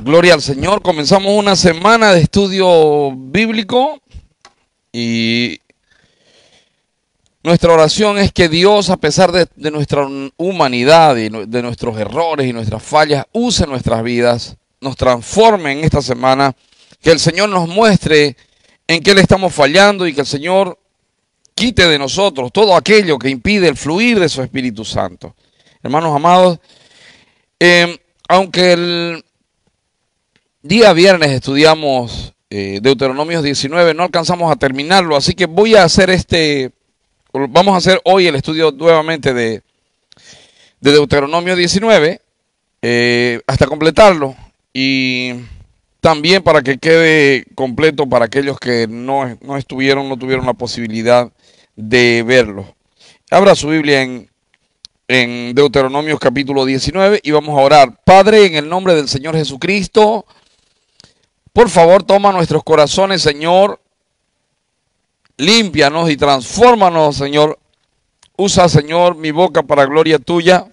Gloria al Señor. Comenzamos una semana de estudio bíblico y nuestra oración es que Dios, a pesar de nuestra humanidad y de nuestros errores y nuestras fallas, use nuestras vidas, nos transforme en esta semana, que el Señor nos muestre en qué le estamos fallando y que el Señor quite de nosotros todo aquello que impide el fluir de su Espíritu Santo. Hermanos amados, aunque el día viernes estudiamos Deuteronomio 19, no alcanzamos a terminarlo, así que vamos a hacer hoy el estudio nuevamente de Deuteronomio 19, hasta completarlo, y también para que quede completo para aquellos que no tuvieron la posibilidad de verlo. Abra su Biblia en Deuteronomio capítulo 19 y vamos a orar. Padre, en el nombre del Señor Jesucristo, por favor, toma nuestros corazones, Señor, límpianos y transfórmanos, Señor. Usa, Señor, mi boca para gloria tuya.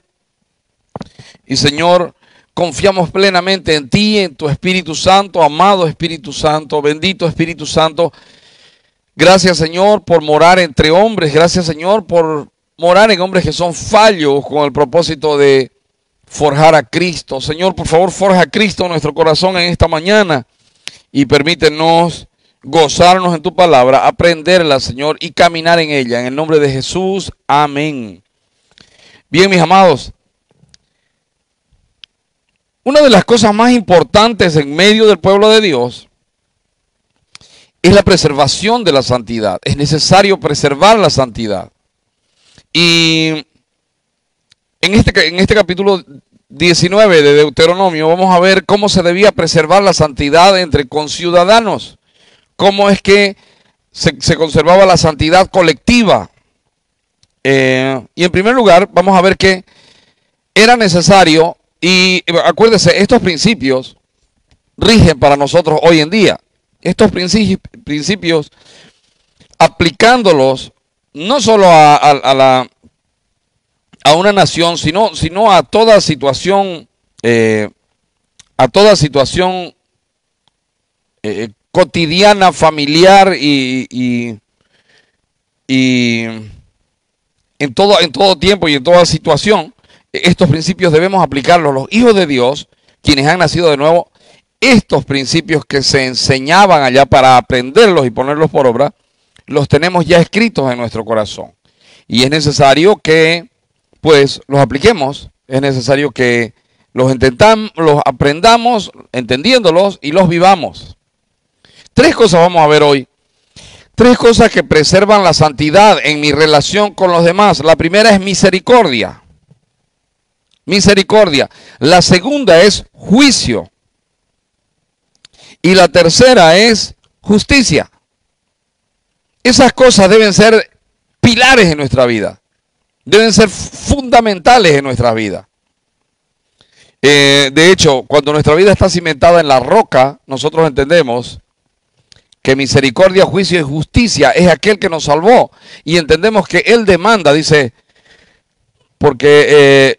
Y, Señor, confiamos plenamente en ti, en tu Espíritu Santo, amado Espíritu Santo, bendito Espíritu Santo. Gracias, Señor, por morar entre hombres. Gracias, Señor, por morar en hombres que son fallos con el propósito de forjar a Cristo. Señor, por favor, forja a Cristo en nuestro corazón en esta mañana y permítenos gozarnos en tu palabra, aprenderla, Señor, y caminar en ella. En el nombre de Jesús, amén. Bien, mis amados, una de las cosas más importantes en medio del pueblo de Dios es la preservación de la santidad. Es necesario preservar la santidad. Y en este capítulo 19 de Deuteronomio vamos a ver cómo se debía preservar la santidad entre conciudadanos. Cómo es que se conservaba la santidad colectiva. Y en primer lugar vamos a ver que era necesario, y acuérdense, estos principios rigen para nosotros hoy en día. Estos principios aplicándolos no solo a una nación, sino a toda situación, cotidiana, familiar y en todo tiempo y en toda situación. Estos principios debemos aplicarlos los hijos de Dios, quienes han nacido de nuevo. Estos principios que se enseñaban allá para aprenderlos y ponerlos por obra, los tenemos ya escritos en nuestro corazón. Y es necesario que pues los apliquemos, es necesario que los aprendamos entendiéndolos y los vivamos. Tres cosas vamos a ver hoy. Tres cosas que preservan la santidad en mi relación con los demás. La primera es misericordia. Misericordia. La segunda es juicio. Y la tercera es justicia. Esas cosas deben ser pilares en nuestra vida. Deben ser fundamentales en nuestra vida. De hecho, cuando nuestra vida está cimentada en la roca, nosotros entendemos que misericordia, juicio y justicia es aquel que nos salvó. Y entendemos que Él demanda, dice, porque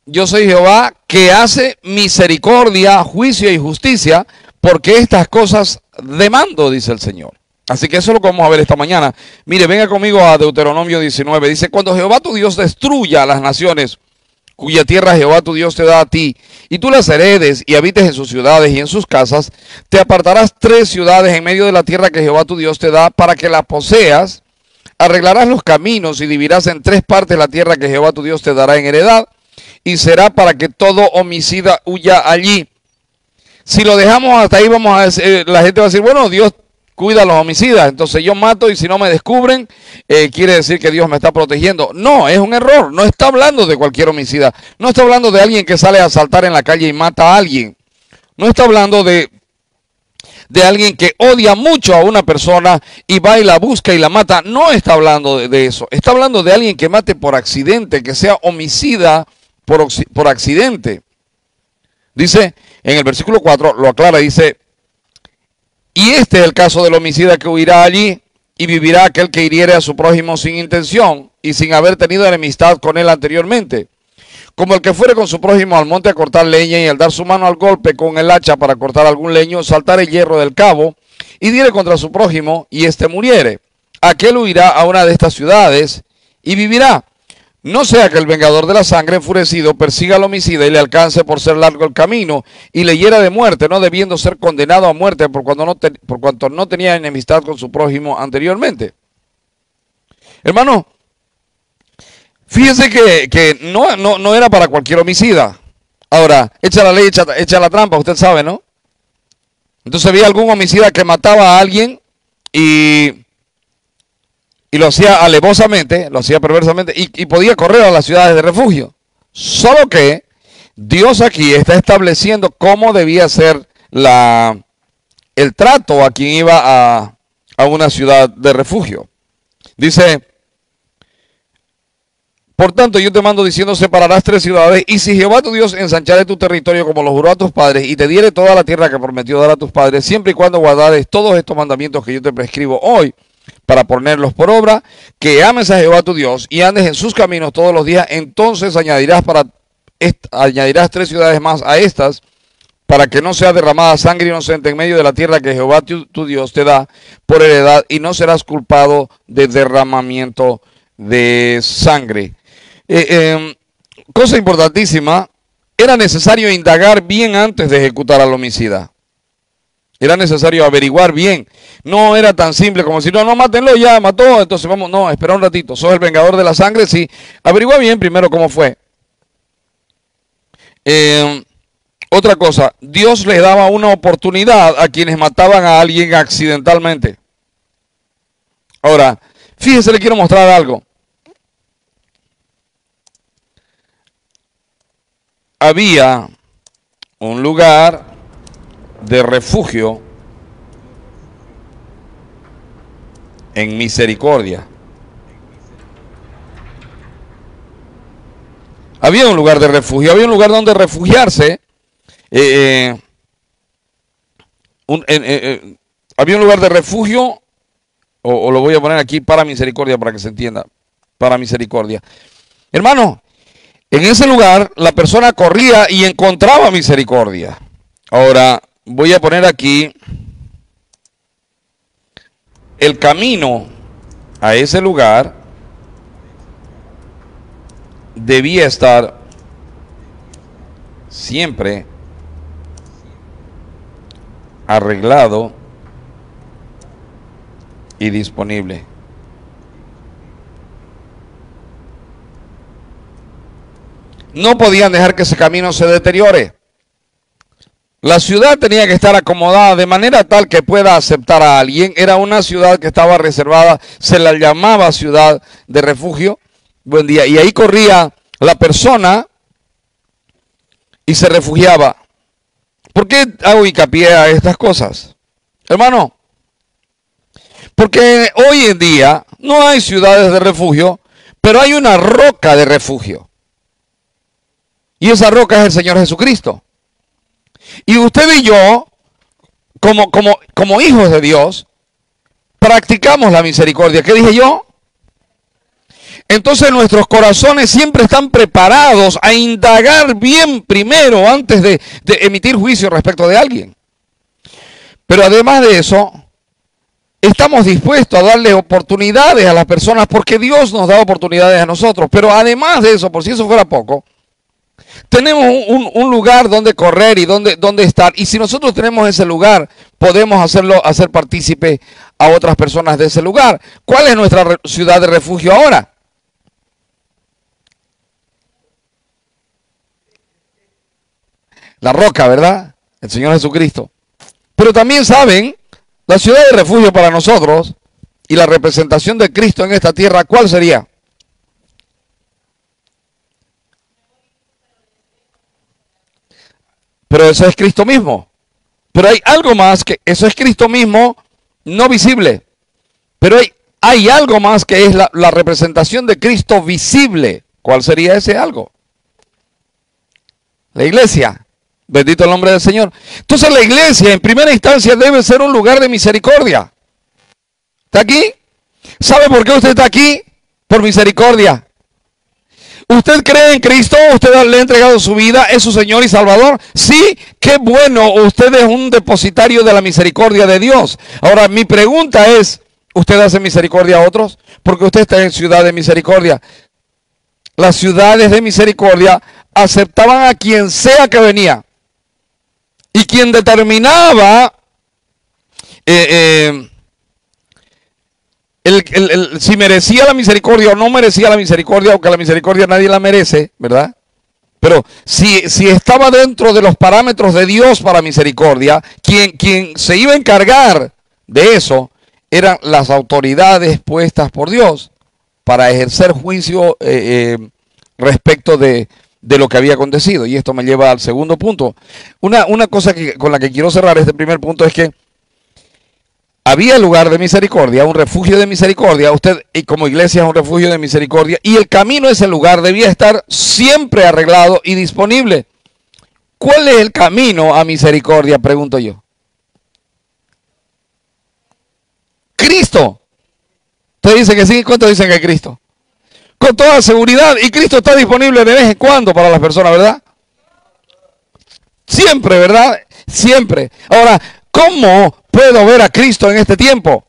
yo soy Jehová que hace misericordia, juicio y justicia, porque estas cosas demando, dice el Señor. Así que eso es lo que vamos a ver esta mañana. Mire, venga conmigo a Deuteronomio 19. Dice, cuando Jehová tu Dios destruya a las naciones cuya tierra Jehová tu Dios te da a ti, y tú las heredes y habites en sus ciudades y en sus casas, te apartarás 3 ciudades en medio de la tierra que Jehová tu Dios te da para que la poseas, arreglarás los caminos y dividirás en 3 partes la tierra que Jehová tu Dios te dará en heredad, y será para que todo homicida huya allí. Si lo dejamos hasta ahí, la gente va a decir, bueno, Dios cuida a los homicidas, entonces yo mato y si no me descubren, quiere decir que Dios me está protegiendo. No, es un error. No está hablando de cualquier homicida. No está hablando de alguien que sale a asaltar en la calle y mata a alguien. No está hablando de alguien que odia mucho a una persona y va y la busca y la mata. No está hablando de eso. Está hablando de alguien que mate por accidente, que sea homicida por accidente. Dice, en el versículo 4, lo aclara, dice, y este es el caso del homicida que huirá allí y vivirá aquel que hiriere a su prójimo sin intención y sin haber tenido enemistad con él anteriormente. Como el que fuere con su prójimo al monte a cortar leña y al dar su mano al golpe con el hacha para cortar algún leño, saltar el hierro del cabo y diere contra su prójimo y éste muriere. Aquel huirá a una de estas ciudades y vivirá. No sea que el vengador de la sangre enfurecido persiga al homicida y le alcance por ser largo el camino y le hiera de muerte, no debiendo ser condenado a muerte por cuanto no tenía enemistad con su prójimo anteriormente. Hermano, fíjense que no era para cualquier homicida. Ahora, echa la ley, echa la trampa, usted sabe, ¿no? Entonces había algún homicida que mataba a alguien y lo hacía alevosamente, lo hacía perversamente y podía correr a las ciudades de refugio. Solo que Dios aquí está estableciendo cómo debía ser el trato a quien iba a una ciudad de refugio. Dice: por tanto, yo te mando diciendo, separarás 3 ciudades, y si Jehová tu Dios ensanchare tu territorio como lo juró a tus padres, y te diere toda la tierra que prometió dar a tus padres, siempre y cuando guardares todos estos mandamientos que yo te prescribo hoy, para ponerlos por obra, que ames a Jehová tu Dios, y andes en sus caminos todos los días, entonces añadirás 3 ciudades más a estas, para que no sea derramada sangre inocente en medio de la tierra que Jehová tu Dios te da por heredad, y no serás culpado de derramamiento de sangre. Cosa importantísima, era necesario indagar bien antes de ejecutar al homicida. Era necesario averiguar bien. No era tan simple como decir, no, mátenlo, ya mató, entonces vamos, no, espera un ratito, sos el vengador de la sangre, sí. Averigua bien primero cómo fue. Otra cosa, Dios les daba una oportunidad a quienes mataban a alguien accidentalmente. Ahora, fíjese, le quiero mostrar algo. Había un lugar de refugio en Misericordia. Había un lugar de refugio, había un lugar donde refugiarse. Había un lugar de refugio, o lo voy a poner aquí, para misericordia, para que se entienda, para misericordia. Hermano, en ese lugar la persona corría y encontraba misericordia. Ahora, voy a poner aquí el camino a ese lugar. Debía estar siempre arreglado y disponible. No podían dejar que ese camino se deteriore. La ciudad tenía que estar acomodada de manera tal que pueda aceptar a alguien. Era una ciudad que estaba reservada, se la llamaba ciudad de refugio. Buen día. Y ahí corría la persona y se refugiaba. ¿Por qué hago hincapié a estas cosas? Hermano, porque hoy en día no hay ciudades de refugio, pero hay una roca de refugio. Y esa roca es el Señor Jesucristo. Y usted y yo, como hijos de Dios, practicamos la misericordia. ¿Qué dije yo? Entonces nuestros corazones siempre están preparados a indagar bien primero antes de emitir juicio respecto de alguien. Pero además de eso, estamos dispuestos a darle oportunidades a las personas porque Dios nos da oportunidades a nosotros. Pero además de eso, por si eso fuera poco, tenemos un lugar donde correr y donde estar. Y si nosotros tenemos ese lugar, podemos hacer partícipe a otras personas de ese lugar. ¿Cuál es nuestra ciudad de refugio ahora? La roca, ¿verdad? El Señor Jesucristo. Pero también saben, la ciudad de refugio para nosotros y la representación de Cristo en esta tierra, ¿cuál sería? Pero eso es Cristo mismo. Pero hay algo más que eso es Cristo mismo, no visible. Pero hay algo más que es la representación de Cristo visible. ¿Cuál sería ese algo? La iglesia. Bendito el nombre del Señor. Entonces la iglesia en primera instancia debe ser un lugar de misericordia. ¿Está aquí? ¿Sabe por qué usted está aquí? Por misericordia. ¿Usted cree en Cristo? ¿Usted le ha entregado su vida? ¿Es su Señor y Salvador? Sí, qué bueno. Usted es un depositario de la misericordia de Dios. Ahora, mi pregunta es, ¿usted hace misericordia a otros? Porque usted está en ciudad de misericordia. Las ciudades de misericordia aceptaban a quien sea que venía. Y quien determinaba si merecía la misericordia o no merecía la misericordia, aunque la misericordia nadie la merece, ¿verdad? Pero si estaba dentro de los parámetros de Dios para misericordia, quien se iba a encargar de eso eran las autoridades puestas por Dios para ejercer juicio respecto de lo que había acontecido. Y esto me lleva al segundo punto. Una cosa con la que quiero cerrar este primer punto es que había lugar de misericordia, un refugio de misericordia. Usted, y como iglesia, es un refugio de misericordia. Y el camino a ese lugar debía estar siempre arreglado y disponible. ¿Cuál es el camino a misericordia? Pregunto yo. Cristo. ¿Usted dice que sí? ¿Cuántos dicen que es Cristo? Con toda seguridad. Y Cristo está disponible de vez en cuando para las personas, ¿verdad? Siempre, ¿verdad? Siempre. Ahora, ¿cómo puedo ver a Cristo en este tiempo?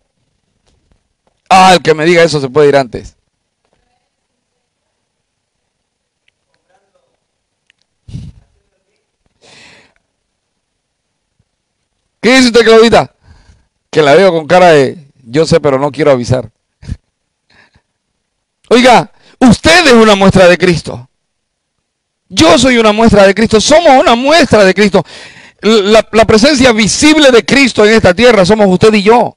Ah, el que me diga eso se puede ir antes. ¿Qué dice usted, Claudita? Que la veo con cara de yo sé, pero no quiero avisar. Oiga, usted es una muestra de Cristo. Yo soy una muestra de Cristo. Somos una muestra de Cristo. La presencia visible de Cristo en esta tierra somos usted y yo.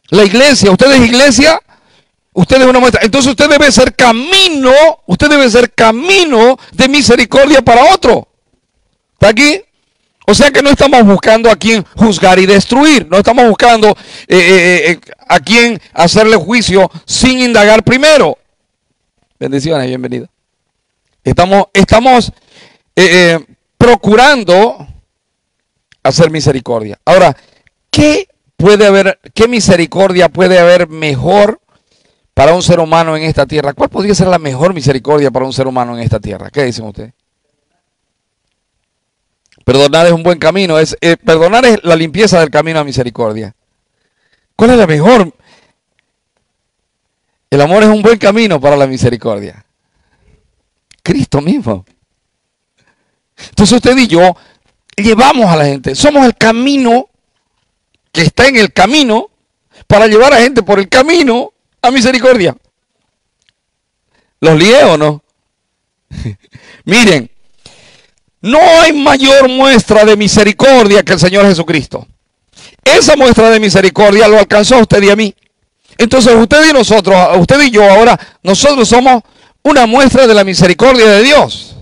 La iglesia, usted es iglesia, usted es una muestra. Entonces usted debe ser camino de misericordia para otro. ¿Está aquí? O sea que no estamos buscando a quien juzgar y destruir. No estamos buscando a quien hacerle juicio sin indagar primero. Bendiciones, bienvenido. Estamos procurando hacer misericordia. Ahora, ¿qué misericordia puede haber mejor para un ser humano en esta tierra? ¿Cuál podría ser la mejor misericordia para un ser humano en esta tierra? ¿Qué dicen ustedes? Perdonar es un buen camino. Perdonar es la limpieza del camino a misericordia. ¿Cuál es la mejor? El amor es un buen camino para la misericordia. Cristo mismo. Entonces usted y yo llevamos a la gente. Somos el camino que está en el camino para llevar a gente por el camino a misericordia. ¿Los lié o no? Miren, no hay mayor muestra de misericordia que el Señor Jesucristo. Esa muestra de misericordia lo alcanzó a usted y a mí. Entonces usted y nosotros, usted y yo ahora, nosotros somos una muestra de la misericordia de Dios.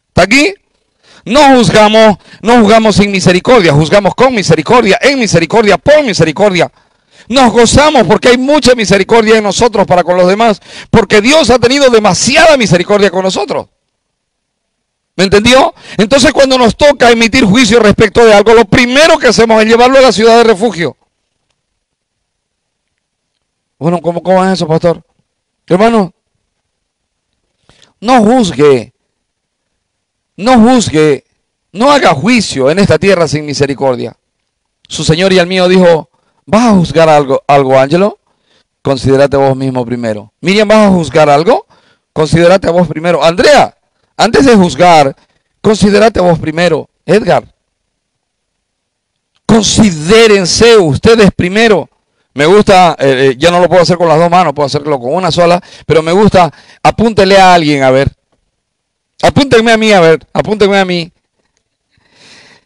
¿Está aquí? No juzgamos sin misericordia, juzgamos con misericordia, en misericordia, por misericordia. Nos gozamos porque hay mucha misericordia en nosotros para con los demás, porque Dios ha tenido demasiada misericordia con nosotros. ¿Me entendió? Entonces cuando nos toca emitir juicio respecto de algo, lo primero que hacemos es llevarlo a la ciudad de refugio. Bueno, ¿cómo es eso, pastor? Hermano, no juzgue, no haga juicio en esta tierra sin misericordia. Su Señor y el mío dijo, ¿vas a juzgar algo, Ángelo? Considérate vos mismo primero. Miriam, ¿vas a juzgar algo? Considérate a vos primero. Andrea, antes de juzgar, considérate a vos primero. Edgar, considérense ustedes primero. Me gusta, ya no lo puedo hacer con las dos manos, puedo hacerlo con una sola, pero me gusta, apúntele a alguien, a ver. Apúntenme a mí, a ver, apúntenme a mí.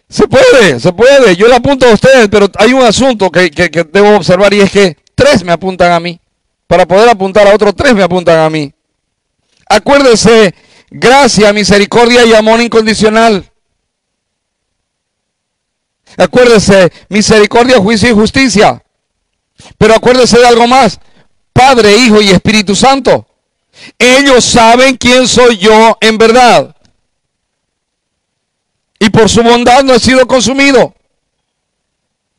Se puede, yo le apunto a ustedes, pero hay un asunto que debo observar y es que 3 me apuntan a mí. Para poder apuntar a otros 3 me apuntan a mí. Acuérdese, gracia, misericordia y amor incondicional. Acuérdese, misericordia, juicio y justicia. Pero acuérdese de algo más, Padre, Hijo y Espíritu Santo. Ellos saben quién soy yo en verdad. Y por su bondad no he sido consumido.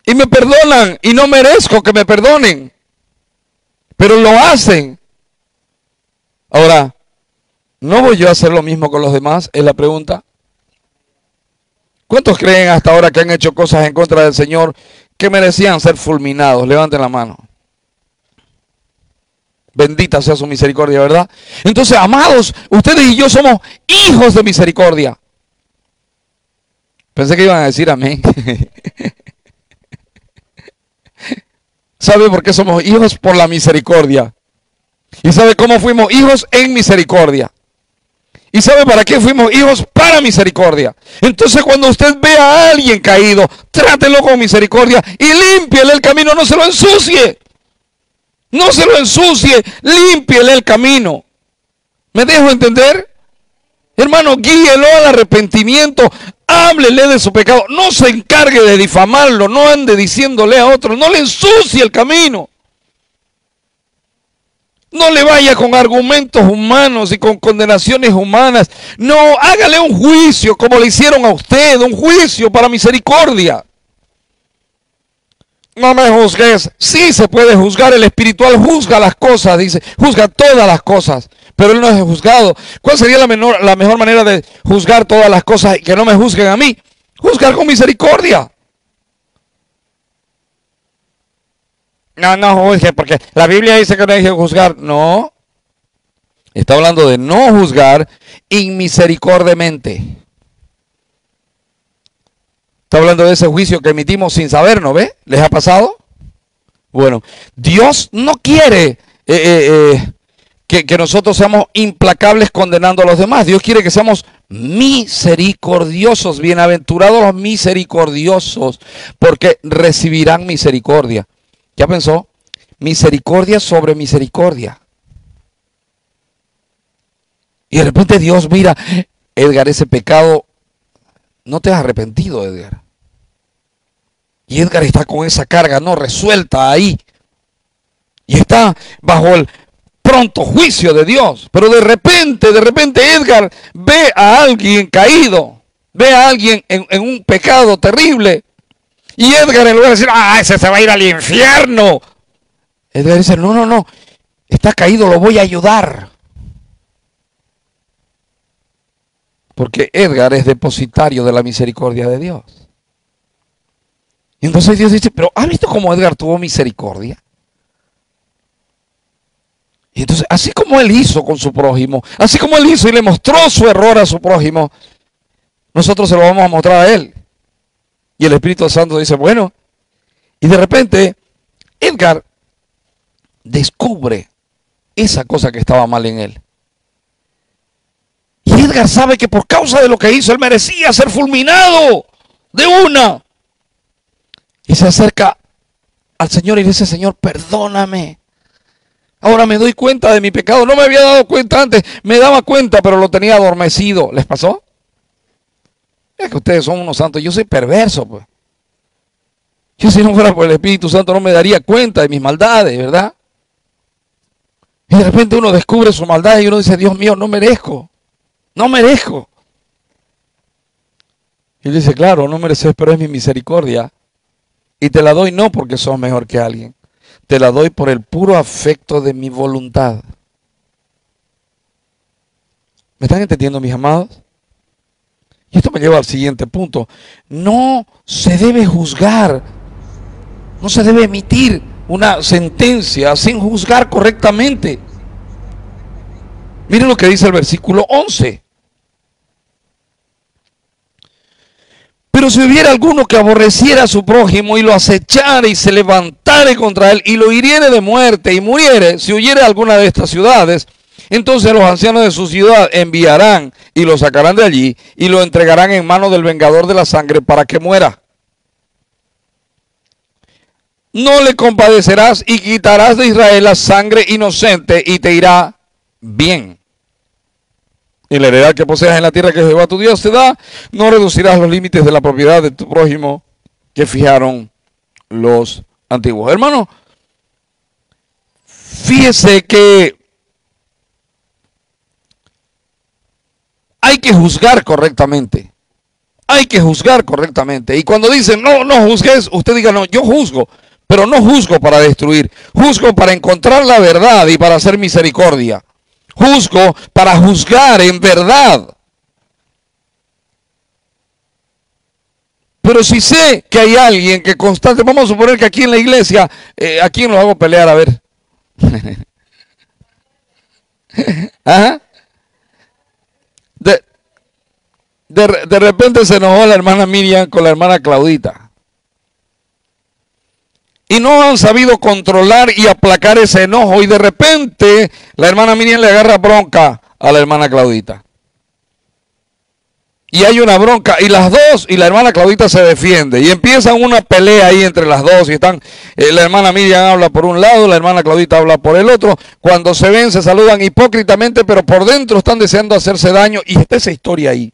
Y me perdonan y no merezco que me perdonen. Pero lo hacen. Ahora, ¿No voy yo a hacer lo mismo con los demás? Es la pregunta. ¿Cuántos creen hasta ahora que han hecho cosas en contra del Señor que merecían ser fulminados? Levanten la mano. Bendita sea su misericordia, ¿verdad? Entonces, amados, ustedes y yo somos hijos de misericordia. Pensé que iban a decir amén. ¿Sabe por qué somos hijos? Por la misericordia. ¿Y sabe cómo fuimos hijos? En misericordia. ¿Y sabe para qué fuimos hijos? Para misericordia. Entonces cuando usted ve a alguien caído, trátelo con misericordia y límpiele el camino, no se lo ensucie. No se lo ensucie, límpiele el camino. ¿Me dejo entender? Hermano, guíelo al arrepentimiento, háblele de su pecado, no se encargue de difamarlo, no ande diciéndole a otros, no le ensucie el camino. No le vaya con argumentos humanos y con condenaciones humanas. No, hágale un juicio como le hicieron a usted, un juicio para misericordia. No me juzgues. Sí se puede juzgar, el espiritual juzga las cosas, dice, juzga todas las cosas, pero él no es juzgado. ¿Cuál sería la mejor manera de juzgar todas las cosas y que no me juzguen a mí? Juzgar con misericordia. No juzgue, porque la Biblia dice que no hay que juzgar. No. Está hablando de no juzgar inmisericordiamente. Está hablando de ese juicio que emitimos sin saber, ¿no ve? ¿Les ha pasado? Bueno, Dios no quiere que nosotros seamos implacables condenando a los demás. Dios quiere que seamos misericordiosos. Bienaventurados los misericordiosos, porque recibirán misericordia. ¿Ya pensó? Misericordia sobre misericordia. Y de repente Dios mira, Edgar, ese pecado, no te has arrepentido, Edgar. Y Edgar está con esa carga no resuelta ahí. Y está bajo el pronto juicio de Dios. Pero de repente Edgar ve a alguien caído, ve a alguien en un pecado terrible. Y Edgar, en lugar de decir, ese se va a ir al infierno, Edgar dice, no, está caído, lo voy a ayudar. Porque Edgar es depositario de la misericordia de Dios. Y entonces Dios dice, pero ¿has visto cómo Edgar tuvo misericordia? Y entonces, así como él hizo con su prójimo, así como él hizo y le mostró su error a su prójimo, nosotros se lo vamos a mostrar a él. Y el Espíritu Santo dice, bueno, y de repente Edgar descubre esa cosa que estaba mal en él. Y Edgar sabe que por causa de lo que hizo, él merecía ser fulminado de una. Y se acerca al Señor y dice, Señor, perdóname. Ahora me doy cuenta de mi pecado. No me había dado cuenta antes, me daba cuenta, pero lo tenía adormecido. ¿Les pasó? Es que ustedes son unos santos, yo soy perverso, pues. Yo si no fuera por el Espíritu Santo no me daría cuenta de mis maldades, ¿verdad? Y de repente uno descubre su maldad y uno dice, Dios mío, no merezco. No merezco. Y él dice, claro, no mereces, pero es mi misericordia. Y te la doy no porque sos mejor que alguien. Te la doy por el puro afecto de mi voluntad. ¿Me están entendiendo, mis amados? Y esto me lleva al siguiente punto. No se debe juzgar. No se debe emitir una sentencia sin juzgar correctamente. Miren lo que dice el versículo 11. Pero si hubiera alguno que aborreciera a su prójimo y lo acechara y se levantare contra él y lo hiriere de muerte y muriere, si huyere a alguna de estas ciudades, entonces los ancianos de su ciudad enviarán y lo sacarán de allí y lo entregarán en manos del vengador de la sangre para que muera. No le compadecerás y quitarás de Israel la sangre inocente y te irá bien. Y la heredad que poseas en la tierra que Jehová tu Dios te da, no reducirás los límites de la propiedad de tu prójimo que fijaron los antiguos. Hermano, fíjese que hay que juzgar correctamente. Hay que juzgar correctamente. Y cuando dicen, no juzgues, usted diga, no, yo juzgo. Pero no juzgo para destruir. Juzgo para encontrar la verdad y para hacer misericordia. Juzgo para juzgar en verdad. Pero si sé que hay alguien que constante, vamos a suponer que aquí en la iglesia, ¿a quién lo hago pelear? A ver. ¿Ah? De repente se enojó la hermana Miriam con la hermana Claudita. Y no han sabido controlar y aplacar ese enojo. Y de repente la hermana Miriam le agarra bronca a la hermana Claudita. Y hay una bronca y las dos, y la hermana Claudita se defiende. Y empiezan una pelea ahí entre las dos. Y están, la hermana Miriam habla por un lado, la hermana Claudita habla por el otro. Cuando se ven se saludan hipócritamente, pero por dentro están deseando hacerse daño. Y está esa historia ahí.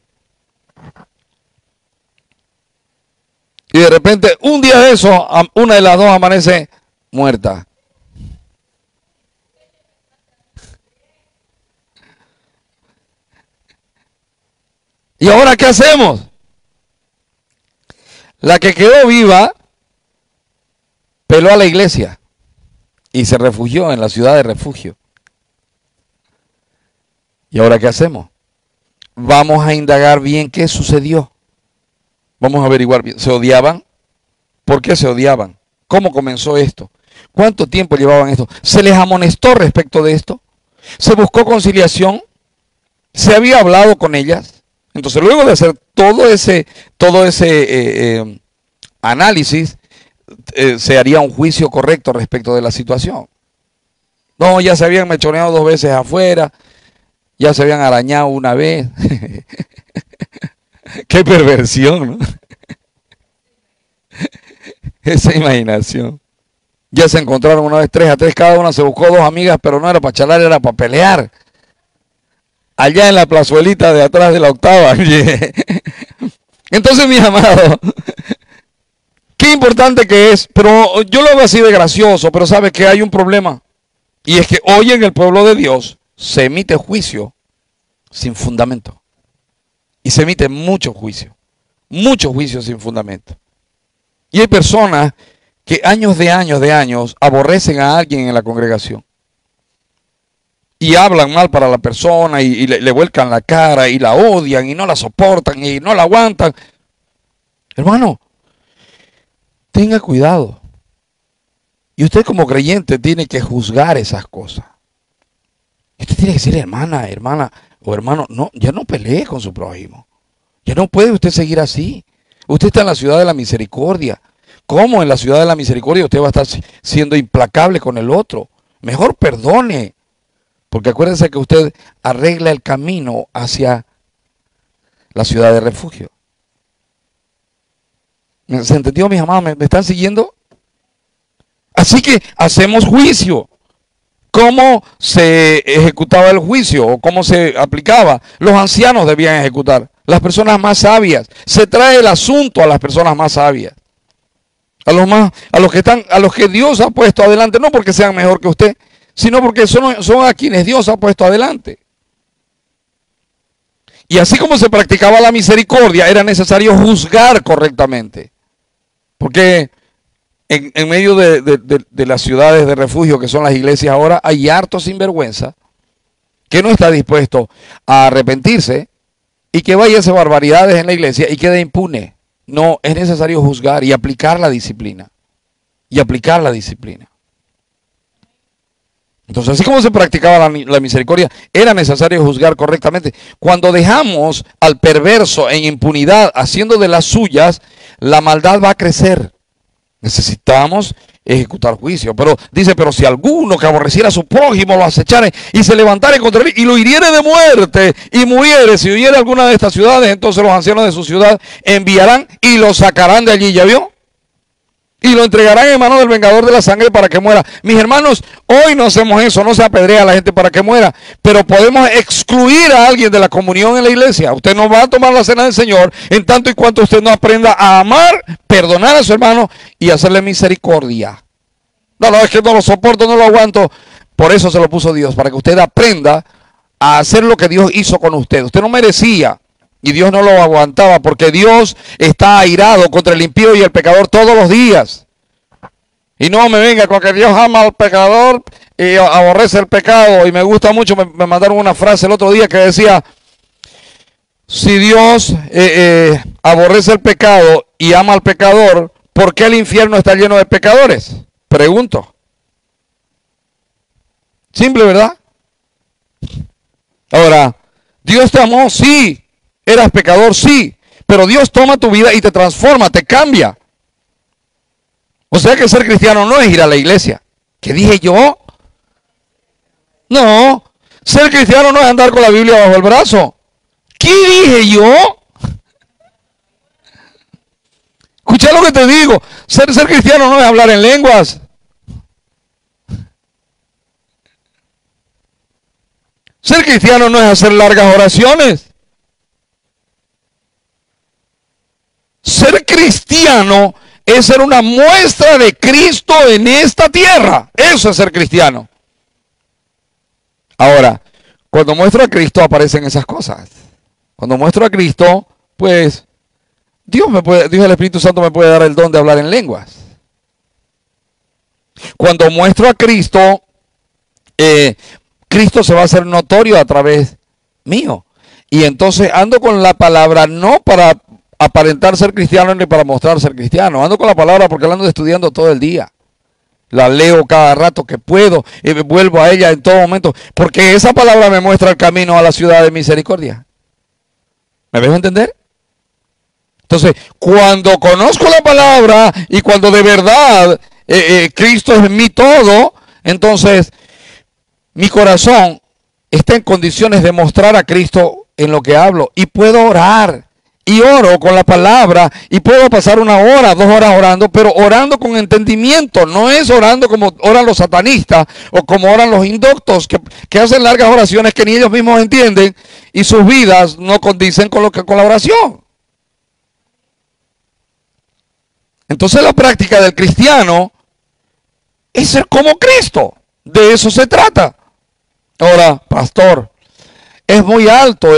Y de repente, un día de eso, una de las dos amanece muerta. ¿Y ahora qué hacemos? La que quedó viva peló a la iglesia y se refugió en la ciudad de refugio. ¿Y ahora qué hacemos? Vamos a indagar bien qué sucedió. Vamos a averiguar bien. ¿Se odiaban? ¿Por qué se odiaban? ¿Cómo comenzó esto? ¿Cuánto tiempo llevaban esto? ¿Se les amonestó respecto de esto? ¿Se buscó conciliación? ¿Se había hablado con ellas? Entonces, luego de hacer todo ese análisis, se haría un juicio correcto respecto de la situación. No, ya se habían mechoneado 2 veces afuera, ya se habían arañado una vez. Qué perversión, ¿no? Esa imaginación. Ya se encontraron una vez 3 a 3, cada una se buscó 2 amigas, pero no era para charlar, era para pelear. Allá en la plazuelita de atrás de la octava. Entonces, mis amados, qué importante que es, pero yo lo hago así de gracioso, pero sabe que hay un problema. Y es que hoy en el pueblo de Dios se emite juicio sin fundamento. Y se emite mucho juicio sin fundamento. Y hay personas que años de años aborrecen a alguien en la congregación. Y hablan mal para la persona y le vuelcan la cara y la odian y no la soportan y no la aguantan. Hermano, tenga cuidado. Y usted como creyente tiene que juzgar esas cosas. Usted tiene que decir, hermana o hermano, no, ya no pelee con su prójimo. Ya no puede usted seguir así. Usted está en la ciudad de la misericordia. ¿Cómo en la ciudad de la misericordia usted va a estar siendo implacable con el otro? Mejor perdone. Porque acuérdense que usted arregla el camino hacia la ciudad de refugio. ¿Se entendió, mis amados? ¿Me están siguiendo? Así que hacemos juicio. ¿Cómo se ejecutaba el juicio o cómo se aplicaba? Los ancianos debían ejecutar. Las personas más sabias. Se trae el asunto a las personas más sabias. A los que Dios ha puesto adelante, no porque sean mejor que usted, sino porque son a quienes Dios ha puesto adelante. Y así como se practicaba la misericordia, era necesario juzgar correctamente. Porque en medio de las ciudades de refugio que son las iglesias ahora, hay harto sinvergüenza que no está dispuesto a arrepentirse y que vaya a hacer barbaridades en la iglesia y quede impune. No, es necesario juzgar y aplicar la disciplina. Entonces, así como se practicaba la misericordia, era necesario juzgar correctamente. Cuando dejamos al perverso en impunidad haciendo de las suyas, la maldad va a crecer. Necesitamos ejecutar juicio. Pero dice, pero si alguno que aborreciera a su prójimo lo acechare y se levantare contra él y lo hiriere de muerte y muriere, si huyere alguna de estas ciudades, entonces los ancianos de su ciudad enviarán y lo sacarán de allí. ¿Ya vio? Y lo entregarán en manos del vengador de la sangre para que muera. Mis hermanos, hoy no hacemos eso, no se apedrea a la gente para que muera, pero podemos excluir a alguien de la comunión en la iglesia. Usted no va a tomar la cena del Señor en tanto y cuanto usted no aprenda a amar, perdonar a su hermano y hacerle misericordia. No, es que no lo soporto, no lo aguanto. Por eso se lo puso Dios, para que usted aprenda a hacer lo que Dios hizo con usted. Usted no merecía. Y Dios no lo aguantaba porque Dios está airado contra el impío y el pecador todos los días. Y no me venga con que Dios ama al pecador y aborrece el pecado. Y me gusta mucho, me mandaron una frase el otro día que decía, si Dios aborrece el pecado y ama al pecador, ¿por qué el infierno está lleno de pecadores? Pregunto. Simple, ¿verdad? Ahora, Dios te amó, sí. Eras pecador, sí. Pero Dios toma tu vida y te transforma, te cambia. O sea que ser cristiano no es ir a la iglesia. ¿Qué dije yo? No. Ser cristiano no es andar con la Biblia bajo el brazo. ¿Qué dije yo? Escucha lo que te digo. Ser cristiano no es hablar en lenguas. Ser cristiano no es hacer largas oraciones. Ser cristiano es ser una muestra de Cristo en esta tierra. Eso es ser cristiano. Ahora, cuando muestro a Cristo aparecen esas cosas. Cuando muestro a Cristo, pues Dios el Espíritu Santo me puede dar el don de hablar en lenguas. Cuando muestro a Cristo, Cristo se va a hacer notorio a través mío. Y entonces ando con la palabra no para aparentar ser cristiano ni para mostrar ser cristiano. Ando con la palabra porque la ando estudiando todo el día. La leo cada rato que puedo y vuelvo a ella en todo momento. Porque esa palabra me muestra el camino a la ciudad de misericordia. ¿Me dejo entender? Entonces, cuando conozco la palabra y cuando de verdad Cristo es mi todo, entonces mi corazón está en condiciones de mostrar a Cristo en lo que hablo. Y puedo orar. Y oro con la palabra. Y puedo pasar 1 hora, 2 horas orando. Pero orando con entendimiento. No es orando como oran los satanistas. O como oran los indoctos. Que hacen largas oraciones que ni ellos mismos entienden. Y sus vidas no condicen con la oración. Entonces la práctica del cristiano es ser como Cristo. De eso se trata. Ahora, pastor, es muy alto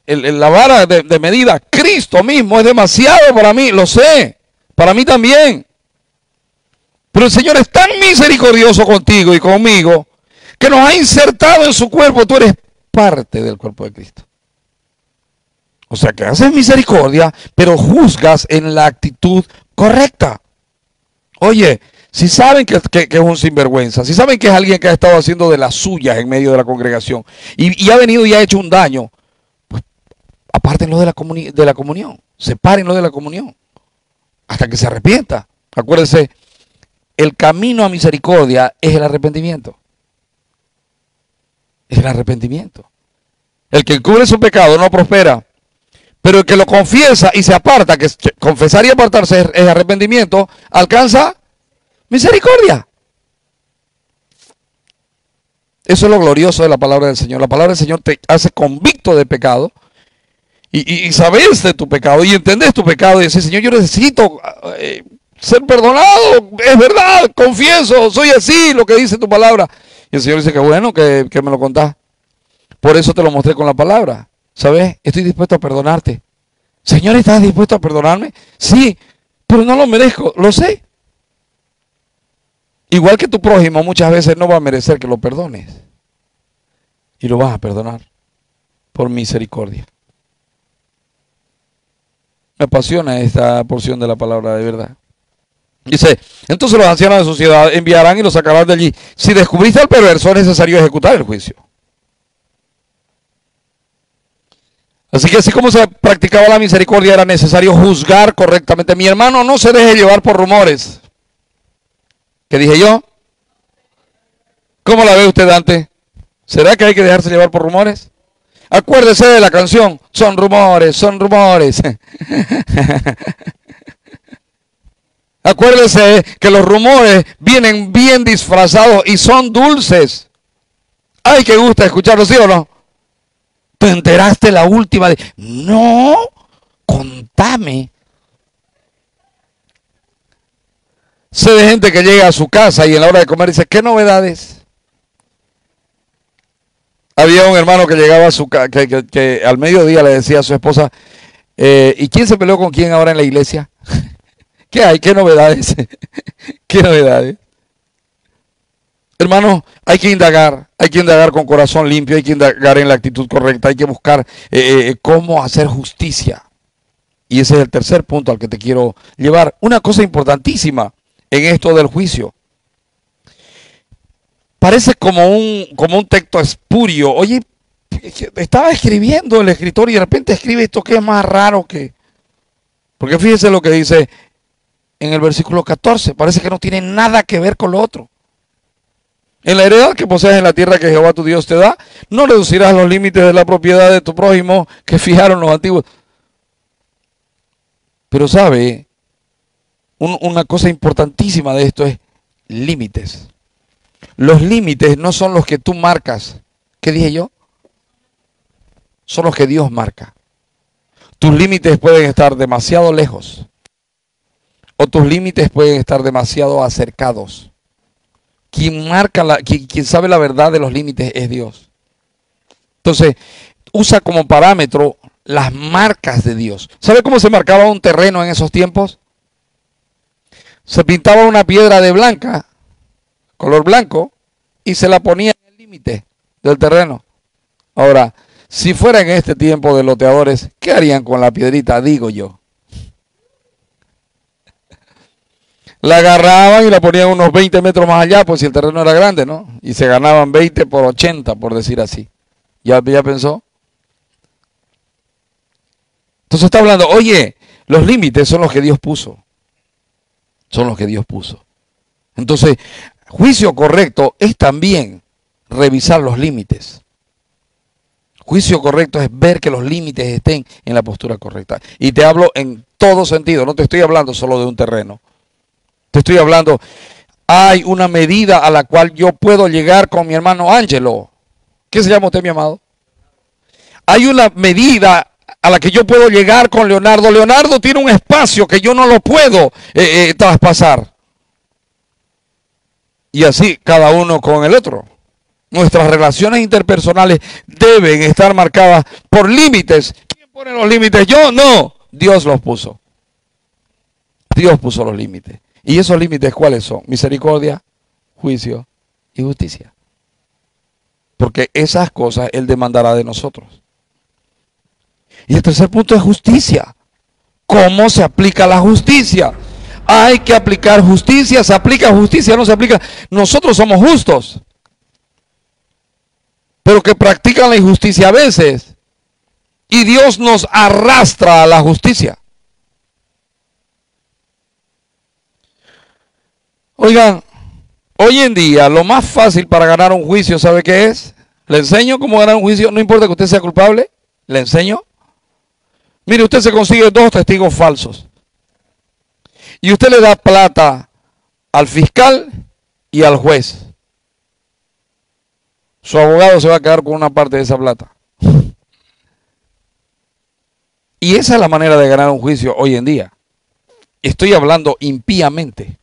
la vara de medida. Cristo mismo es demasiado para mí, lo sé. Para mí también. Pero el Señor es tan misericordioso contigo y conmigo que nos ha insertado en su cuerpo. Tú eres parte del cuerpo de Cristo. O sea que haces misericordia, pero juzgas en la actitud correcta. Oye, si saben que es un sinvergüenza, si saben que es alguien que ha estado haciendo de las suyas en medio de la congregación y ha venido y ha hecho un daño, pues apártenlo de la comunión, sepárenlo de la comunión, hasta que se arrepienta. Acuérdense, el camino a misericordia es el arrepentimiento. Es el arrepentimiento. El que encubre su pecado no prospera, pero el que lo confiesa y se aparta, que confesar y apartarse es arrepentimiento, alcanza misericordia. Eso es lo glorioso de la palabra del Señor. La palabra del Señor te hace convicto de pecado y sabes de tu pecado y entendés tu pecado y dices, Señor, yo necesito ser perdonado. Es verdad, confieso, soy así, lo que dice tu palabra. Y el Señor dice que bueno que me lo contás. Por eso te lo mostré con la palabra. ¿Sabes? Estoy dispuesto a perdonarte. Señor, ¿estás dispuesto a perdonarme? Sí, pero no lo merezco, lo sé. Igual que tu prójimo muchas veces no va a merecer que lo perdones. Y lo vas a perdonar por misericordia. Me apasiona esta porción de la palabra de verdad. Dice, entonces los ancianos de su ciudad enviarán y lo sacarán de allí. Si descubriste al perverso, es necesario ejecutar el juicio. Así que así como se practicaba la misericordia, era necesario juzgar correctamente. Mi hermano, no se deje llevar por rumores. ¿Qué dije yo? ¿Cómo la ve usted, Dante? ¿Será que hay que dejarse llevar por rumores? Acuérdese de la canción, son rumores, son rumores. Acuérdese que los rumores vienen bien disfrazados y son dulces. Ay, que gusta escucharlos, ¿sí o no? ¿Te enteraste la última de? No, contame. Sé de gente que llega a su casa y en la hora de comer dice, ¿qué novedades? Había un hermano que llegaba a su casa, que al mediodía le decía a su esposa, ¿y quién se peleó con quién ahora en la iglesia? ¿Qué hay? ¿Qué novedades? ¿Qué novedades? Hermanos, hay que indagar con corazón limpio, hay que indagar en la actitud correcta, hay que buscar cómo hacer justicia. Y ese es el tercer punto al que te quiero llevar. Una cosa importantísima en esto del juicio. Parece como un texto espurio. Oye, estaba escribiendo el escritor y de repente escribe esto que es más raro que... Porque fíjese lo que dice en el versículo 14. Parece que no tiene nada que ver con lo otro. En la heredad que posees en la tierra que Jehová tu Dios te da, no reducirás los límites de la propiedad de tu prójimo que fijaron los antiguos. Pero sabe, una cosa importantísima de esto es límites. Los límites no son los que tú marcas. ¿Qué dije yo? Son los que Dios marca. Tus límites pueden estar demasiado lejos. O tus límites pueden estar demasiado acercados. Quien sabe la verdad de los límites es Dios. Entonces, usa como parámetro las marcas de Dios. ¿Sabe cómo se marcaba un terreno en esos tiempos? Se pintaba una piedra de blanca, color blanco, y se la ponía en el límite del terreno. Ahora, si fuera en este tiempo de loteadores, ¿qué harían con la piedrita? Digo yo. La agarraban y la ponían unos 20 metros más allá, pues si el terreno era grande, ¿no? Y se ganaban 20 por 80, por decir así. ¿Ya pensó? Entonces está hablando, oye, los límites son los que Dios puso. Son los que Dios puso. Entonces, juicio correcto es también revisar los límites. Juicio correcto es ver que los límites estén en la postura correcta. Y te hablo en todo sentido, no te estoy hablando solo de un terreno. Te estoy hablando, hay una medida a la cual yo puedo llegar con mi hermano Ángelo. ¿Qué se llama usted, mi amado? Hay una medida a la que yo puedo llegar con Leonardo. Leonardo tiene un espacio que yo no lo puedo traspasar. Y así cada uno con el otro. Nuestras relaciones interpersonales deben estar marcadas por límites. ¿Quién pone los límites? Yo no. Dios los puso. Dios puso los límites. ¿Y esos límites cuáles son? Misericordia, juicio y justicia. Porque esas cosas Él demandará de nosotros. Y el tercer punto es justicia. ¿Cómo se aplica la justicia? Hay que aplicar justicia. ¿Se aplica justicia? No se aplica. Nosotros somos justos. Pero que practican la injusticia a veces. Y Dios nos arrastra a la justicia. Oigan, hoy en día lo más fácil para ganar un juicio, ¿sabe qué es? Le enseño cómo ganar un juicio, no importa que usted sea culpable, le enseño. Mire, usted se consigue 2 testigos falsos. Y usted le da plata al fiscal y al juez. Su abogado se va a quedar con una parte de esa plata. Y esa es la manera de ganar un juicio hoy en día. Estoy hablando impíamente.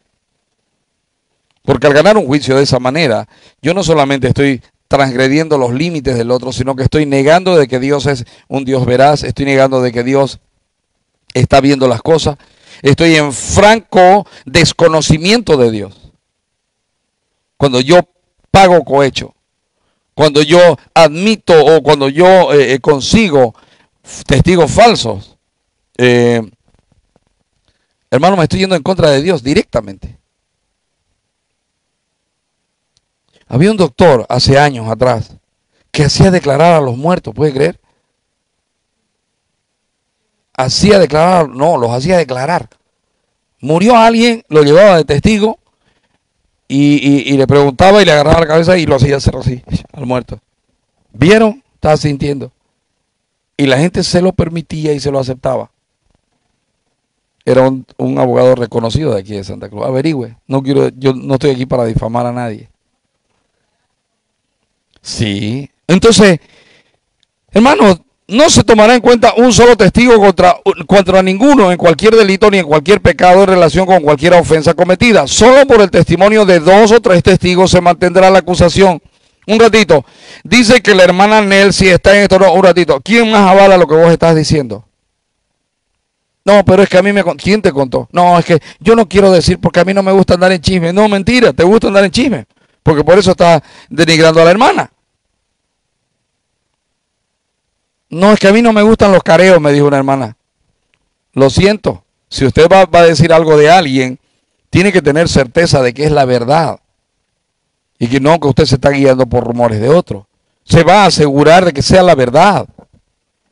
Porque al ganar un juicio de esa manera, yo no solamente estoy transgrediendo los límites del otro, sino que estoy negando de que Dios es un Dios veraz, estoy negando de que Dios está viendo las cosas, estoy en franco desconocimiento de Dios. Cuando yo pago cohecho, cuando yo admito o cuando yo consigo testigos falsos, hermano, me estoy yendo en contra de Dios directamente. Había un doctor hace años atrás que hacía declarar a los muertos, ¿puede creer? Hacía declarar, no, los hacía declarar. Murió alguien, lo llevaba de testigo y le preguntaba y le agarraba la cabeza y lo hacía hacer así al muerto. ¿Vieron? Estaba sintiendo. Y la gente se lo permitía y se lo aceptaba. Era un abogado reconocido de aquí de Santa Cruz. Averigüe. Yo no estoy aquí para difamar a nadie. Sí. Entonces, hermanos, no se tomará en cuenta un solo testigo contra ninguno en cualquier delito ni en cualquier pecado en relación con cualquier ofensa cometida. Solo por el testimonio de 2 o 3 testigos se mantendrá la acusación. Un ratito. Dice que la hermana Nelsi está en esto. No, un ratito. ¿Quién más avala lo que vos estás diciendo? No, pero es que a mí ¿quién te contó? No, es que yo no quiero decir porque a mí no me gusta andar en chisme. No, mentira, te gusta andar en chisme. porque por eso está denigrando a la hermana. No, es que a mí no me gustan los careos, me dijo una hermana. Lo siento, si usted va a decir algo de alguien, tiene que tener certeza de que es la verdad. Y que no que usted se está guiando por rumores de otro. Se va a asegurar de que sea la verdad.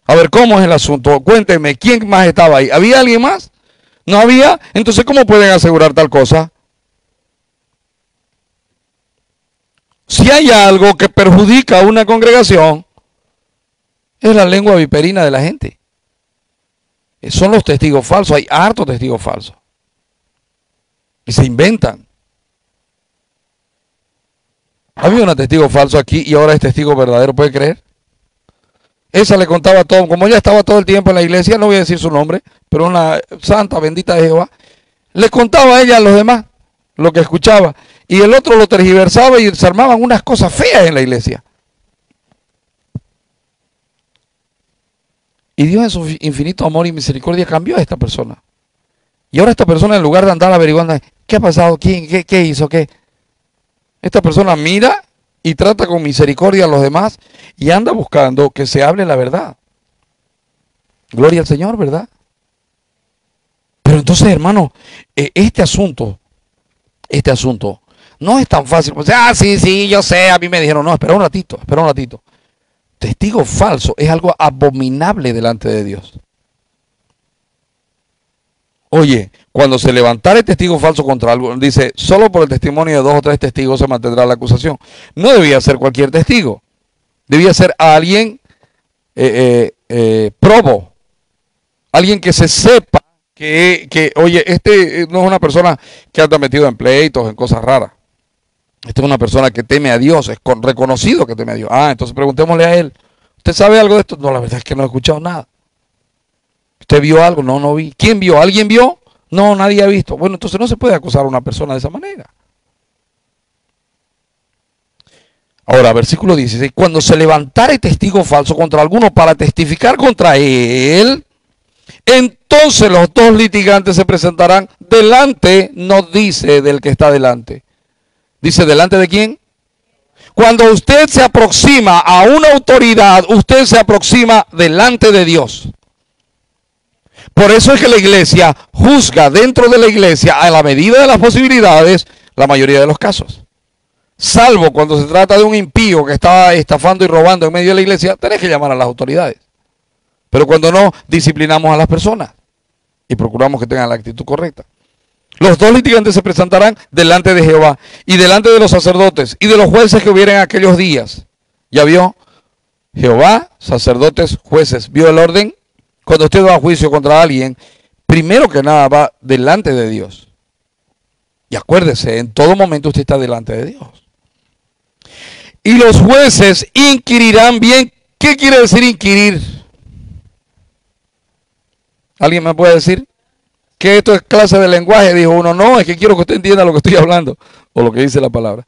A ver, ¿cómo es el asunto? Cuénteme, ¿quién más estaba ahí? ¿Había alguien más? ¿No había? Entonces, ¿cómo pueden asegurar tal cosa? Si hay algo que perjudica a una congregación, es la lengua viperina de la gente. Son los testigos falsos. Hay hartos testigos falsos. Y se inventan. Había un testigo falso aquí y ahora es testigo verdadero, ¿puede creer? Esa le contaba todo, como ella estaba todo el tiempo en la iglesia, no voy a decir su nombre, pero una santa bendita de Jehová, le contaba a ella a los demás lo que escuchaba. Y el otro lo tergiversaba y se armaban unas cosas feas en la iglesia. Y Dios en su infinito amor y misericordia cambió a esta persona. Y ahora esta persona, en lugar de andar averiguando, ¿qué ha pasado? ¿Quién? ¿Qué hizo? ¿Qué? Esta persona mira y trata con misericordia a los demás y anda buscando que se hable la verdad. Gloria al Señor, ¿verdad? Pero entonces, hermano, este asunto no es tan fácil. Pues, sí, yo sé, a mí me dijeron, no, espera un ratito. Testigo falso es algo abominable delante de Dios. Oye, cuando se levantara el testigo falso contra algo, dice, solo por el testimonio de 2 o 3 testigos se mantendrá la acusación. No debía ser cualquier testigo. Debía ser alguien probo. Alguien que se sepa oye, este no es una persona que anda metido en pleitos, en cosas raras. Esta es una persona que teme a Dios, es reconocido que teme a Dios. Entonces preguntémosle a él, ¿usted sabe algo de esto? No, la verdad es que no he escuchado nada. ¿Usted vio algo? No, no vi. ¿Quién vio? ¿Alguien vio? No, nadie ha visto. Bueno, entonces no se puede acusar a una persona de esa manera. Ahora, versículo 16. Cuando se levantare testigo falso contra alguno para testificar contra él, entonces los 2 litigantes se presentarán delante, no dice del que está delante. Dice, ¿delante de quién? Cuando usted se aproxima a una autoridad, usted se aproxima delante de Dios. Por eso es que la iglesia juzga dentro de la iglesia a la medida de las posibilidades la mayoría de los casos. Salvo cuando se trata de un impío que está estafando y robando en medio de la iglesia, tenés que llamar a las autoridades. Pero cuando no, disciplinamos a las personas y procuramos que tengan la actitud correcta. Los 2 litigantes se presentarán delante de Jehová y delante de los sacerdotes y de los jueces que hubieren aquellos días. ¿Ya vio? Jehová, sacerdotes, jueces. ¿Vio el orden? Cuando usted va a juicio contra alguien, primero que nada va delante de Dios. Y acuérdese, en todo momento usted está delante de Dios. Y los jueces inquirirán bien. ¿Qué quiere decir inquirir? ¿Alguien me puede decir? Que esto es clase de lenguaje. Dijo uno, no, es que quiero que usted entienda lo que estoy hablando. O lo que dice la palabra.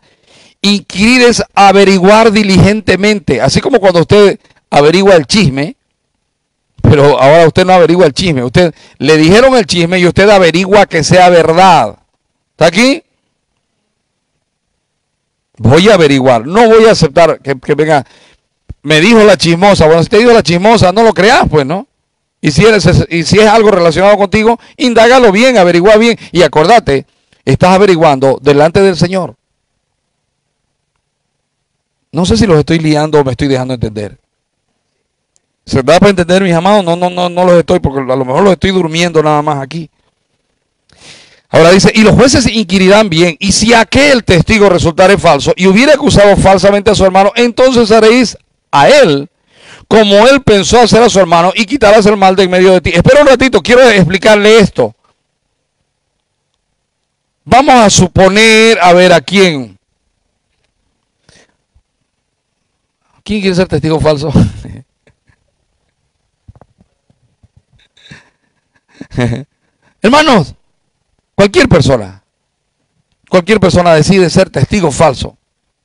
Inquirir es averiguar diligentemente. Así como cuando usted averigua el chisme. Pero ahora usted no averigua el chisme. Usted le dijeron el chisme y usted averigua que sea verdad. ¿Está aquí? Voy a averiguar. No voy a aceptar que venga. Me dijo la chismosa. Bueno, si te dijo la chismosa, no lo creas, pues, ¿no? Y si es algo relacionado contigo, indágalo bien, averigua bien. Y acordate, estás averiguando delante del Señor. No sé si los estoy liando o me estoy dejando entender. ¿Se da para entender, mis amados? No los estoy, porque a lo mejor los estoy durmiendo nada más aquí. Ahora dice, y los jueces inquirirán bien, y si aquel testigo resultare falso, y hubiera acusado falsamente a su hermano, entonces haréis a él, como él pensó hacer a su hermano, y quitarás el mal de en medio de ti. Espera un ratito, quiero explicarle esto. Vamos a suponer, a ver, ¿a quién? ¿Quién quiere ser testigo falso? Hermanos, cualquier persona decide ser testigo falso.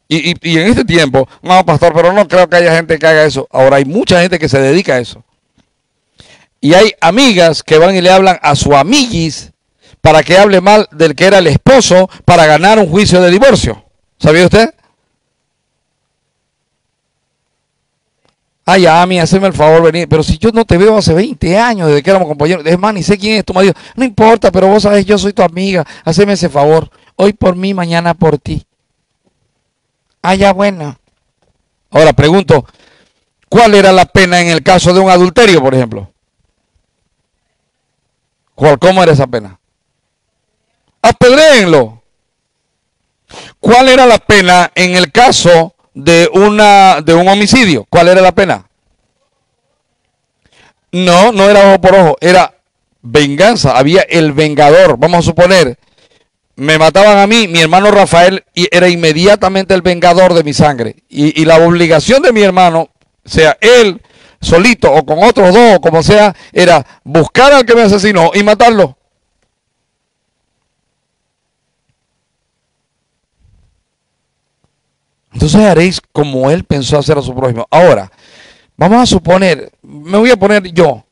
Y en este tiempo, no, pastor, pero no creo que haya gente que haga eso. Ahora hay mucha gente que se dedica a eso. Y hay amigas que van y le hablan a su amiguis para que hable mal del que era el esposo para ganar un juicio de divorcio. ¿Sabía usted? Ay, Ami, haceme el favor venir. Pero si yo no te veo hace 20 años, desde que éramos compañeros. Es más, ni sé quién es tu marido. No importa, pero vos sabés, yo soy tu amiga. Haceme ese favor. Hoy por mí, mañana por ti. Ah, ya, bueno. Ahora pregunto, ¿cuál era la pena en el caso de un adulterio, por ejemplo? ¿Cómo era esa pena? Apedréenlo. ¿Cuál era la pena en el caso de un homicidio? ¿Cuál era la pena? No, no era ojo por ojo, era venganza. Había el vengador. Vamos a suponer, me mataban a mí, mi hermano Rafael era inmediatamente el vengador de mi sangre. Y la obligación de mi hermano, sea él solito o con otros dos, o como sea, era buscar al que me asesinó y matarlo. Entonces haréis como él pensó hacer a su prójimo. Ahora, vamos a suponer, me voy a poner yo,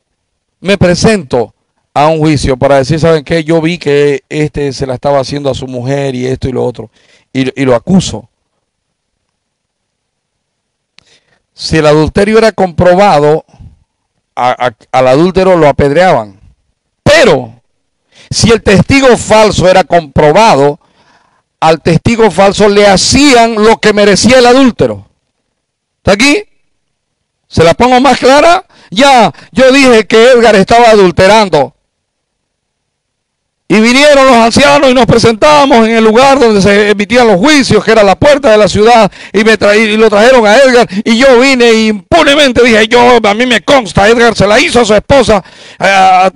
me presento a un juicio para decir, ¿saben qué? Yo vi que se la estaba haciendo a su mujer y esto y lo otro, y lo acuso. Si el adulterio era comprobado, al adúltero lo apedreaban. Pero, si el testigo falso era comprobado, al testigo falso le hacían lo que merecía el adúltero. ¿Está aquí? ¿Se la pongo más clara? Ya, yo dije que Edgar estaba adulterando. Y vinieron los ancianos y nos presentábamos en el lugar donde se emitían los juicios, que era la puerta de la ciudad, y lo trajeron a Edgar, y yo vine y impunemente dije, a mí me consta, Edgar se la hizo a su esposa,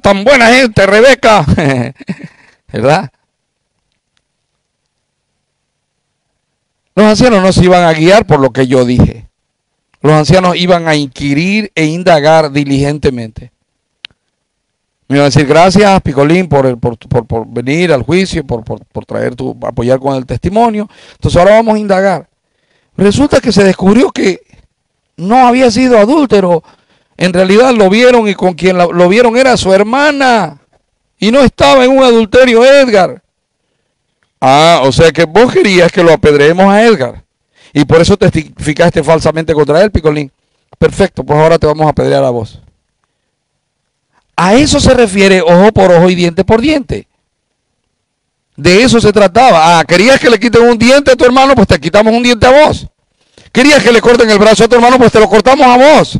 tan buena gente, Rebeca, ¿verdad? Los ancianos no se iban a guiar por lo que yo dije. Los ancianos iban a inquirir e indagar diligentemente. Me iban a decir, gracias, Picolín, por venir al juicio, por apoyar con el testimonio. Entonces ahora vamos a indagar. Resulta que se descubrió que no había sido adúltero. En realidad lo vieron y con quien lo vieron era su hermana. Y no estaba en un adulterio Edgar. Ah, o sea que vos querías que lo apedreemos a Edgar. Y por eso testificaste falsamente contra él, Picolín. Perfecto, pues ahora te vamos a apedrear a vos. A eso se refiere ojo por ojo y diente por diente. De eso se trataba. Ah, querías que le quiten un diente a tu hermano, pues te quitamos un diente a vos. Querías que le corten el brazo a tu hermano, pues te lo cortamos a vos.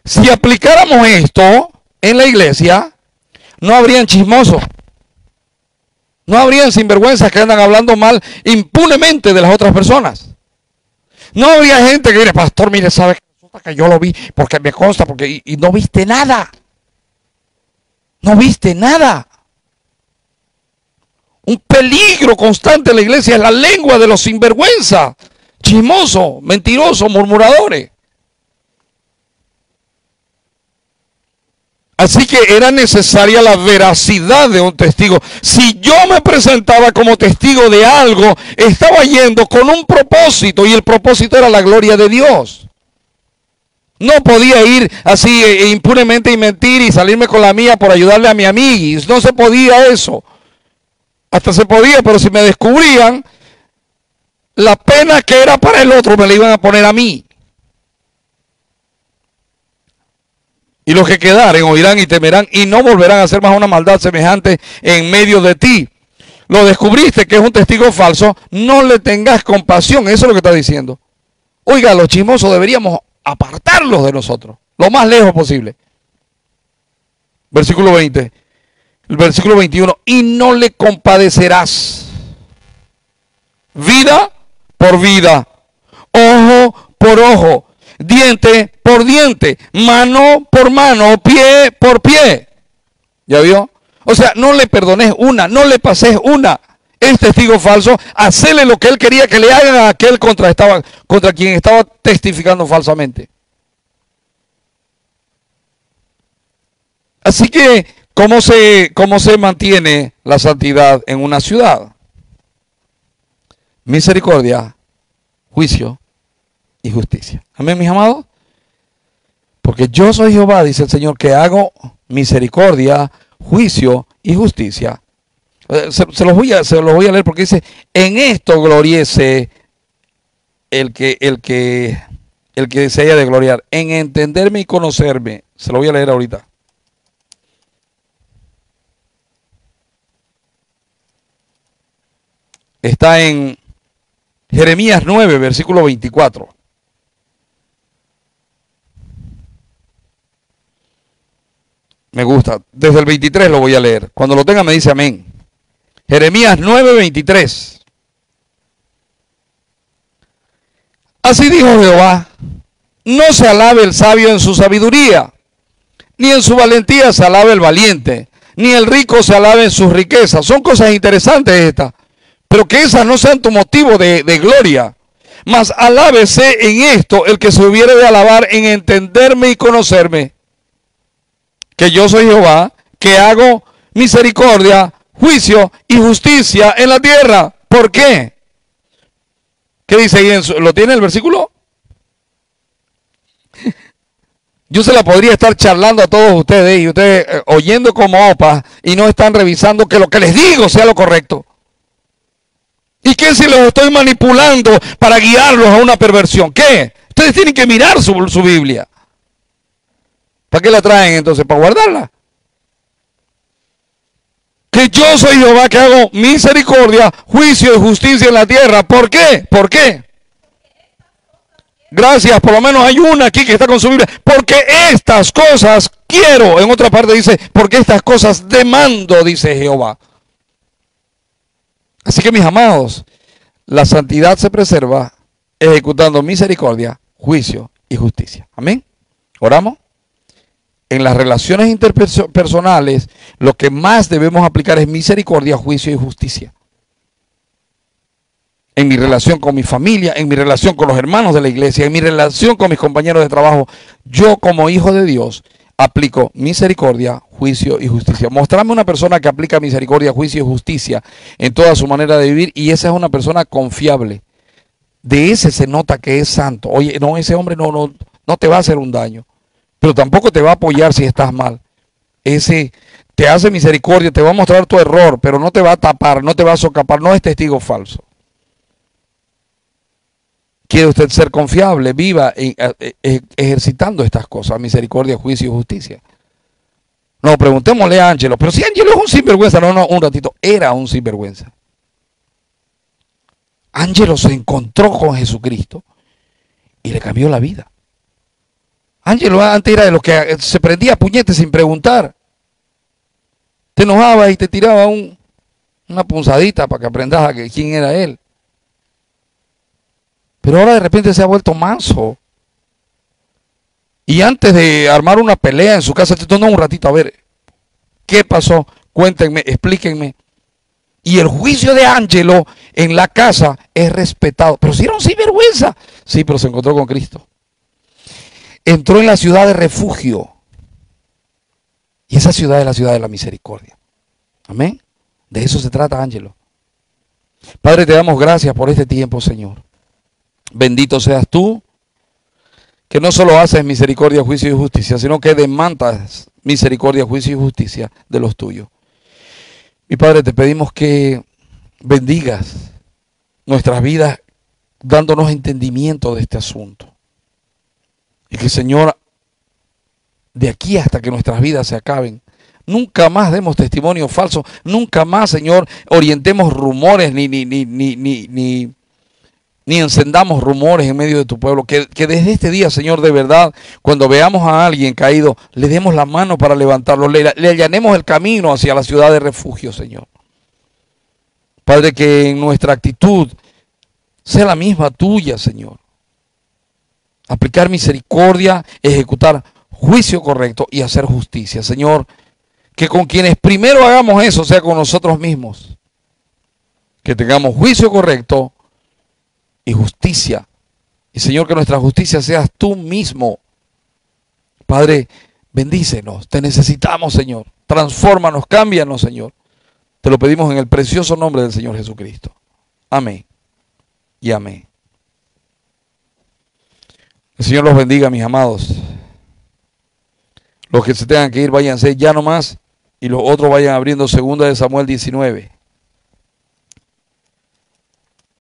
Si aplicáramos esto en la iglesia, no habrían chismosos. No habrían sinvergüenzas que andan hablando mal impunemente de las otras personas. No habría gente que dice, pastor, mire, sabe que yo lo vi porque me consta, y no viste nada. No viste nada. Un peligro constante en la iglesia es la lengua de los sinvergüenza, chismosos, mentirosos, murmuradores. Así que era necesaria la veracidad de un testigo. Si yo me presentaba como testigo de algo, estaba yendo con un propósito, y el propósito era la gloria de Dios. No podía ir así impunemente y mentir y salirme con la mía por ayudarle a mi amiguis. No se podía eso. Hasta se podía, pero si me descubrían, la pena que era para el otro me la iban a poner a mí. Y los que quedaren oirán y temerán y no volverán a hacer más una maldad semejante en medio de ti. Lo descubriste que es un testigo falso, no le tengas compasión. Eso es lo que está diciendo. Oiga, los chismosos deberíamos apartarlos de nosotros, lo más lejos posible. Versículo 20. El versículo 21. Y no le compadecerás. Vida por vida. Ojo por ojo. Diente por diente, mano por mano, pie por pie. ¿Ya vio? O sea, no le perdones una, no le pases una. Es testigo falso, hacele lo que él quería que le hagan a aquel contra quien estaba testificando falsamente. Así que, ¿cómo se mantiene la santidad en una ciudad? Misericordia, juicio y justicia. Amén, mis amados. Porque yo soy Jehová, dice el Señor, que hago misericordia, juicio y justicia. Se los voy a leer porque dice, en esto gloriese el que se haya de gloriar, en entenderme y conocerme. Se lo voy a leer ahorita. Está en Jeremías 9, versículo 24. Me gusta. Desde el 23 lo voy a leer. Cuando lo tenga me dice amén. Jeremías 9, 23. Así dijo Jehová, no se alabe el sabio en su sabiduría, ni en su valentía se alabe el valiente, ni el rico se alabe en sus riquezas. Son cosas interesantes estas, pero que esas no sean tu motivo de gloria. Mas alábese en esto el que se hubiere de alabar en entenderme y conocerme, que yo soy Jehová, que hago misericordia, juicio y justicia en la tierra. ¿Por qué? ¿Qué dice ahí? ¿Lo tiene el versículo? Yo se la podría estar charlando a todos ustedes y ustedes oyendo como opas y no están revisando que lo que les digo sea lo correcto. ¿Y qué si los estoy manipulando para guiarlos a una perversión? ¿Qué? Ustedes tienen que mirar su Biblia. ¿Para qué la traen entonces? ¿Para guardarla? Que yo soy Jehová que hago misericordia, juicio y justicia en la tierra. ¿Por qué? ¿Por qué? Gracias, por lo menos hay una aquí que está con su Biblia. Porque estas cosas quiero. En otra parte dice, porque estas cosas demando, dice Jehová. Así que mis amados, la santidad se preserva ejecutando misericordia, juicio y justicia. Amén. ¿Oramos? En las relaciones interpersonales, lo que más debemos aplicar es misericordia, juicio y justicia. En mi relación con mi familia, en mi relación con los hermanos de la iglesia, en mi relación con mis compañeros de trabajo, yo como hijo de Dios aplico misericordia, juicio y justicia. Mostrame una persona que aplica misericordia, juicio y justicia en toda su manera de vivir y esa es una persona confiable. De ese se nota que es santo. Oye, no, ese hombre no te va a hacer un daño, pero tampoco te va a apoyar si estás mal. Ese te hace misericordia, te va a mostrar tu error, pero no te va a tapar, no te va a socapar, no es testigo falso. ¿Quiere usted ser confiable? Viva ejercitando estas cosas, misericordia, juicio y justicia. No, preguntémosle a Ángelo, pero si Ángelo es un sinvergüenza, no, un ratito, era un sinvergüenza. Ángelo se encontró con Jesucristo y le cambió la vida. Ángelo antes era de los que se prendía a puñetes sin preguntar. Te enojaba y te tiraba una punzadita para que aprendas a quién era él. Pero ahora de repente se ha vuelto manso. Y antes de armar una pelea en su casa, te toma un ratito a ver, ¿qué pasó? Cuéntenme, explíquenme. Y el juicio de Ángelo en la casa es respetado. Pero si era un sinvergüenza. Sí, pero se encontró con Cristo. Entró en la ciudad de refugio. Y esa ciudad es la ciudad de la misericordia. Amén. De eso se trata, Ángelo. Padre, te damos gracias por este tiempo, Señor. Bendito seas tú, que no solo haces misericordia, juicio y justicia, sino que demandas misericordia, juicio y justicia de los tuyos. Mi Padre, te pedimos que bendigas nuestras vidas dándonos entendimiento de este asunto. Y que, Señor, de aquí hasta que nuestras vidas se acaben, nunca más demos testimonio falso, nunca más, Señor, orientemos rumores ni encendamos rumores en medio de tu pueblo. Que desde este día, Señor, de verdad, cuando veamos a alguien caído, le demos la mano para levantarlo, le allanemos el camino hacia la ciudad de refugio, Señor. Padre, que en nuestra actitud sea la misma tuya, Señor. Aplicar misericordia, ejecutar juicio correcto y hacer justicia. Señor, que con quienes primero hagamos eso sea con nosotros mismos. Que tengamos juicio correcto y justicia. Y Señor, que nuestra justicia seas tú mismo. Padre, bendícenos. Te necesitamos, Señor. Transfórmanos, cámbianos, Señor. Te lo pedimos en el precioso nombre del Señor Jesucristo. Amén y amén. El Señor los bendiga, mis amados. Los que se tengan que ir, váyanse ya nomás. Y los otros vayan abriendo 2 de Samuel 19.